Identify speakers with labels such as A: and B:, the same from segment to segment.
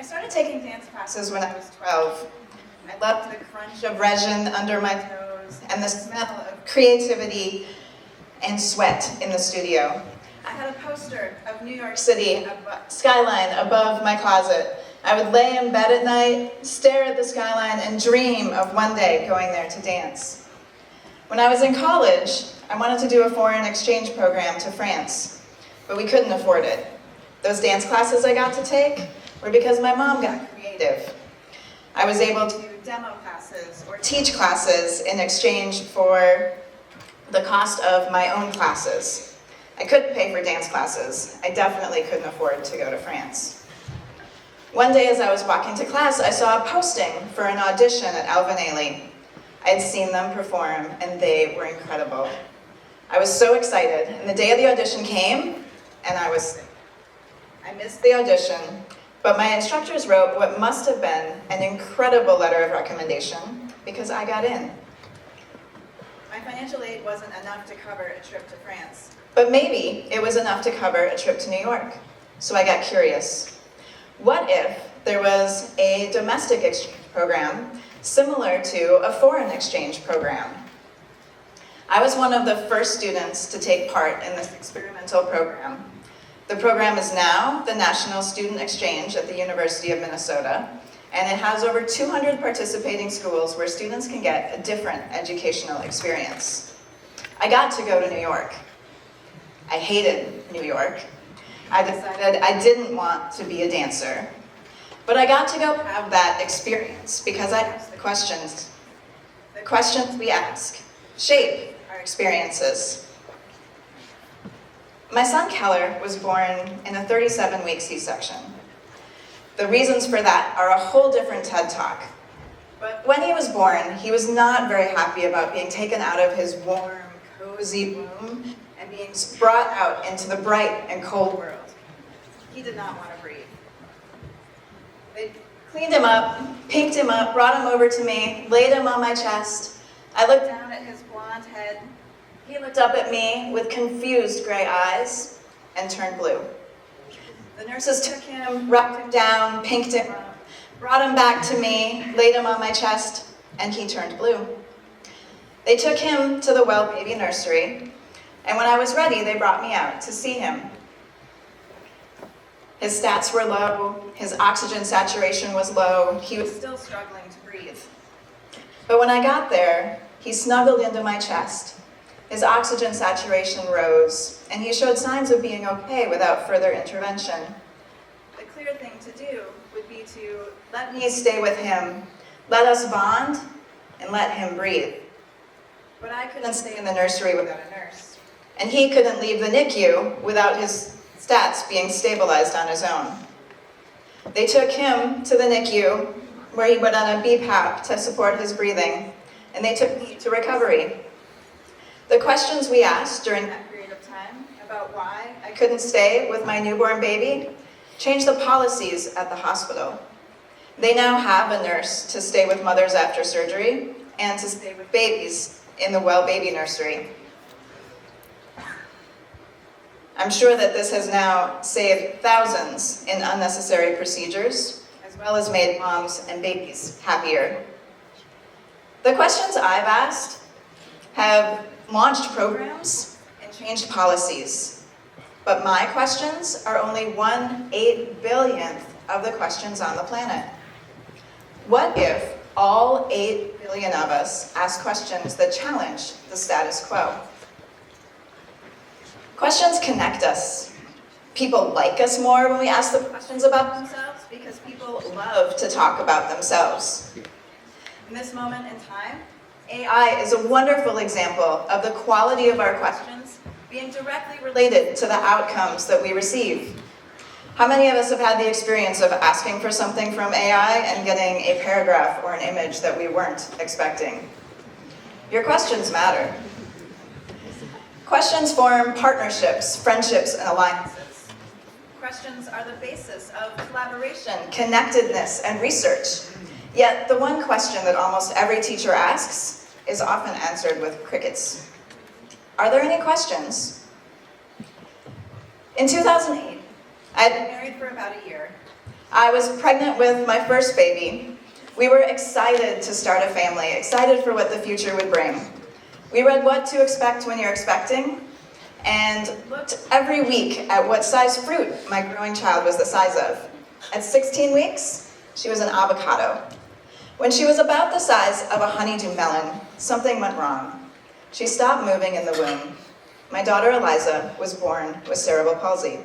A: started taking dance classes when I was 12. I loved the crunch of resin under my toes and the smell of creativity and sweat in the studio. I had a poster of New York City skyline above my closet. I would lay in bed at night, stare at the skyline, and dream of one day going there to dance. When I was in college, I wanted to do a foreign exchange program to France, but we couldn't afford it. Those dance classes I got to take were because my mom got creative. I was able to do demo classes or teach classes in exchange for the cost of my own classes. I couldn't pay for dance classes. I definitely couldn't afford to go to France. One day as I was walking to class, I saw a posting for an audition at Alvin Ailey. I had seen them perform, and they were incredible. I was so excited, and the day of the audition came, and I was sick. I missed the audition, but my instructors wrote what must have been an incredible letter of recommendation because I got in. My financial aid wasn't enough to cover a trip to France, but maybe it was enough to cover a trip to New York. So I got curious. What if there was a domestic exchange program similar to a foreign exchange program? I was one of the first students to take part in this experimental program. The program is now the National Student Exchange at the University of Minnesota, and it has over 200 participating schools where students can get a different educational experience. I got to go to New York. I hated New York. I decided I didn't want to be a dancer, but I got to go have that experience because I asked the questions. The questions we ask shape our experiences. My son Keller was born in a 37-week C-section. The reasons for that are a whole different TED Talk. But when he was born, he was not very happy about being taken out of his warm, cozy womb and being brought out into the bright and cold world. He did not want to breathe. They cleaned him up, pinked him up, brought him over to me, laid him on my chest. I looked down at his blonde head. He looked up at me with confused gray eyes and turned blue. The nurses took him, wrapped him down, pinked him up, brought him back to me, laid him on my chest, and he turned blue. They took him to the Well Baby Nursery, and when I was ready, they brought me out to see him. His stats were low, his oxygen saturation was low, he was still struggling to breathe. But when I got there, he snuggled into my chest. His oxygen saturation rose, and he showed signs of being okay without further intervention. The clear thing to do would be to let me stay with him, let us bond, and let him breathe. But I couldn't stay in the nursery without a nurse, and he couldn't leave the NICU without his stats being stabilized on his own. They took him to the NICU, where he went on a BPAP to support his breathing, and they took me to recovery. The questions we asked during that period of time about why I couldn't stay with my newborn baby changed the policies at the hospital. They now have a nurse to stay with mothers after surgery and to stay with babies in the Well Baby Nursery. I'm sure that this has now saved thousands in unnecessary procedures, as well as made moms and babies happier. The questions I've asked have launched programs and changed policies. But my questions are only 1/8 billionth of the questions on the planet. What if all 8 billion of us ask questions that challenge the status quo? Questions connect us. People like us more when we ask the questions about themselves because people love to talk about themselves. In this moment in time, AI is a wonderful example of the quality of our questions being directly related to the outcomes that we receive. How many of us have had the experience of asking for something from AI and getting a paragraph or an image that we weren't expecting? Your questions matter. Questions form partnerships, friendships, and alliances. Questions are the basis of collaboration, connectedness, and research. Yet the one question that almost every teacher asks is often answered with crickets. Are there any questions? In 2008, I had been married for about a year. I was pregnant with my first baby. We were excited to start a family, excited for what the future would bring. We read What to Expect When You're Expecting, and looked every week at what size fruit my growing child was the size of. At 16 weeks, she was an avocado. When she was about the size of a honeydew melon, something went wrong. She stopped moving in the womb. My daughter Eliza was born with cerebral palsy.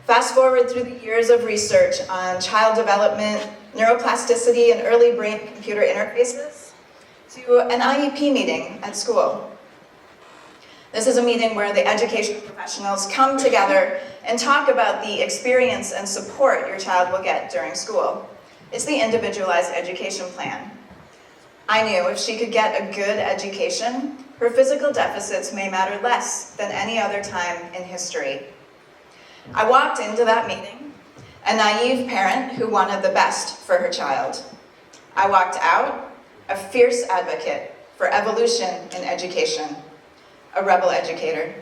A: Fast forward through the years of research on child development, neuroplasticity, and early brain-computer interfaces, to an IEP meeting at school. This is a meeting where the education professionals come together and talk about the experience and support your child will get during school. It's the individualized education plan. I knew if she could get a good education, her physical deficits may matter less than any other time in history. I walked into that meeting, a naive parent who wanted the best for her child. I walked out, a fierce advocate for evolution in education, a rebel educator.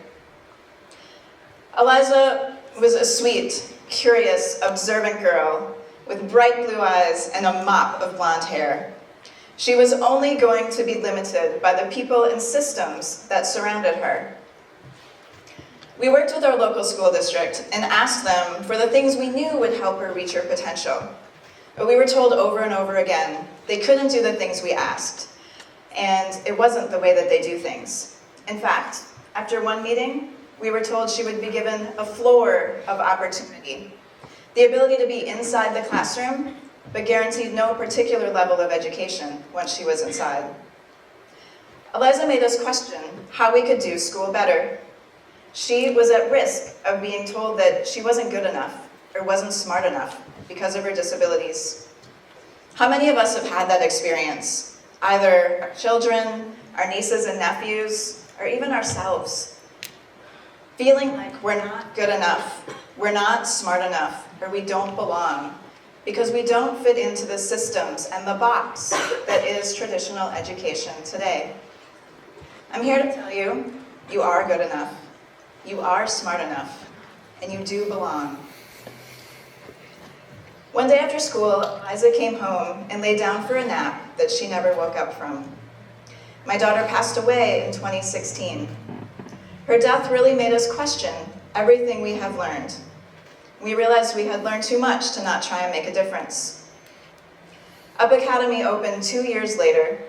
A: Eliza was a sweet, curious, observant girl with bright blue eyes and a mop of blonde hair. She was only going to be limited by the people and systems that surrounded her. We worked with our local school district and asked them for the things we knew would help her reach her potential. But we were told over and over again they couldn't do the things we asked, and it wasn't the way that they do things. In fact, after one meeting, we were told she would be given a floor of opportunity, the ability to be inside the classroom, but guaranteed no particular level of education once she was inside. Eliza made us question how we could do school better. She was at risk of being told that she wasn't good enough or wasn't smart enough because of her disabilities. How many of us have had that experience? Either our children, our nieces and nephews, or even ourselves. Feeling like we're not good enough, we're not smart enough, or we don't belong because we don't fit into the systems and the box that is traditional education today. I'm here to tell you, you are good enough, you are smart enough, and you do belong. One day after school, Eliza came home and lay down for a nap that she never woke up from. My daughter passed away in 2016. Her death really made us question everything we have learned. We realized we had learned too much to not try and make a difference. Up Academy opened 2 years later.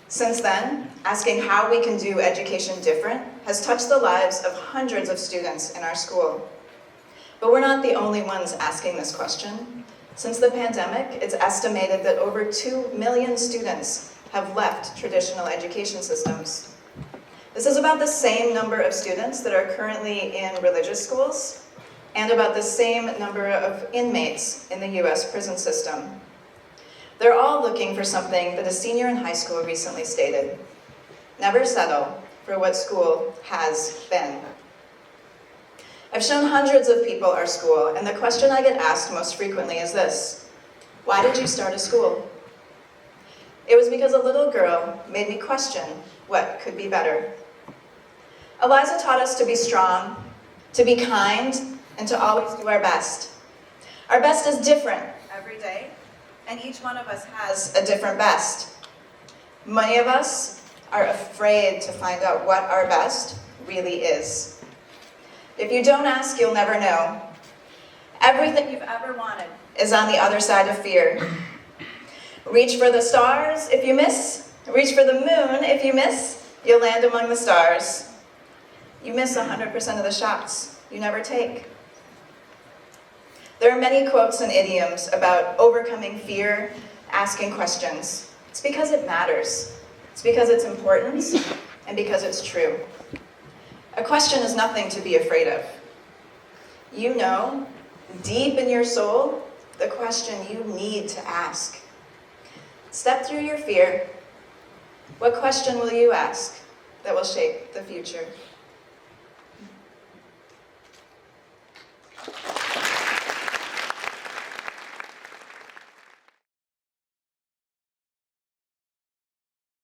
A: Since then, asking how we can do education different has touched the lives of hundreds of students in our school. But we're not the only ones asking this question. Since the pandemic, it's estimated that over 2 million students have left traditional education systems. This is about the same number of students that are currently in religious schools and about the same number of inmates in the US prison system. They're all looking for something that a senior in high school recently stated: never settle for what school has been. I've shown hundreds of people our school, and the question I get asked most frequently is this: why did you start a school? It was because a little girl made me question what could be better. Eliza taught us to be strong, to be kind, and to always do our best. Our best is different every day, and each one of us has a different best. Many of us are afraid to find out what our best really is. If you don't ask, you'll never know. Everything you've ever wanted is on the other side of fear. Reach for the stars if you miss. Reach for the moon if you miss. You'll land among the stars. You miss 100% of the shots you never take. There are many quotes and idioms about overcoming fear, asking questions. It's because it matters. It's because it's important, and because it's true. A question is nothing to be afraid of. You know, deep in your soul, the question you need to ask. Step through your fear. What question will you ask that will shape the future?